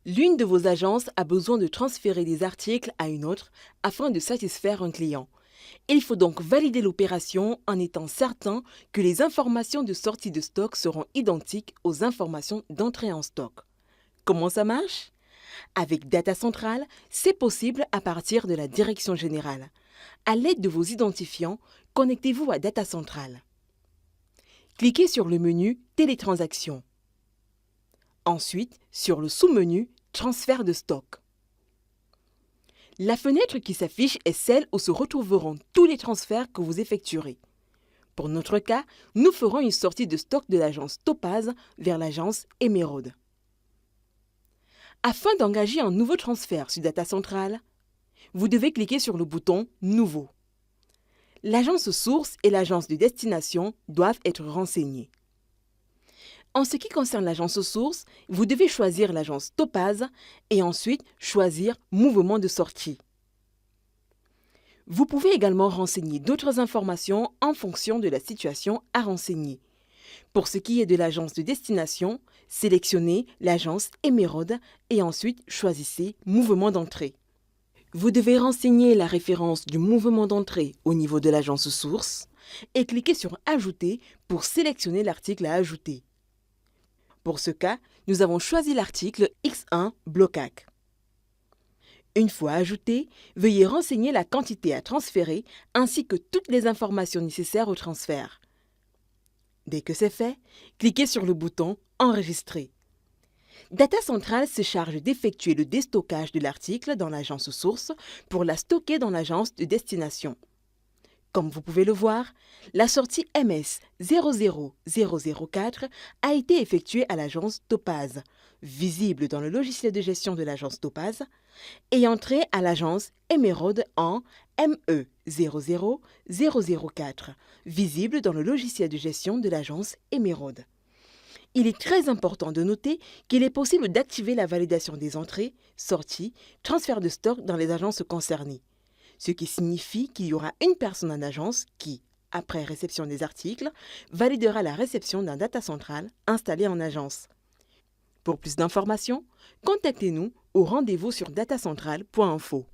L'une de vos agences a besoin de transférer des articles à une autre afin de satisfaire un client. Il faut donc valider l'opération en étant certain que les informations de sortie de stock seront identiques aux informations d'entrée en stock. Comment ça marche? Avec Data Central, c'est possible à partir de la direction générale. À l'aide de vos identifiants, connectez-vous à Data Central. Cliquez sur le menu Télétransactions. Ensuite, sur le sous-menu Transfert de stock. La fenêtre qui s'affiche est celle où se retrouveront tous les transferts que vous effectuerez. Pour notre cas, nous ferons une sortie de stock de l'agence Topaz vers l'agence Emeraude. Afin d'engager un nouveau transfert sur Data Central, vous devez cliquer sur le bouton Nouveau. L'agence source et l'agence de destination doivent être renseignées. En ce qui concerne l'agence source, vous devez choisir l'agence Topaz et ensuite choisir Mouvement de sortie. Vous pouvez également renseigner d'autres informations en fonction de la situation à renseigner. Pour ce qui est de l'agence de destination, sélectionnez l'agence Emeraude et ensuite choisissez Mouvement d'entrée. Vous devez renseigner la référence du mouvement d'entrée au niveau de l'agence source et cliquez sur Ajouter pour sélectionner l'article à ajouter. Pour ce cas, nous avons choisi l'article X1 Blocac. Une fois ajouté, veuillez renseigner la quantité à transférer ainsi que toutes les informations nécessaires au transfert. Dès que c'est fait, cliquez sur le bouton Enregistrer. Data Central se charge d'effectuer le déstockage de l'article dans l'agence source pour la stocker dans l'agence de destination. Comme vous pouvez le voir, la sortie MS 00004 a été effectuée à l'agence Topaz, visible dans le logiciel de gestion de l'agence Topaz, et entrée à l'agence Emeraude en ME 00004, visible dans le logiciel de gestion de l'agence Emeraude. Il est très important de noter qu'il est possible d'activer la validation des entrées, sorties, transferts de stock dans les agences concernées. Ce qui signifie qu'il y aura une personne en agence qui, après réception des articles, validera la réception d'un data central installé en agence. Pour plus d'informations, contactez-nous au rendez-vous sur datacentral.info.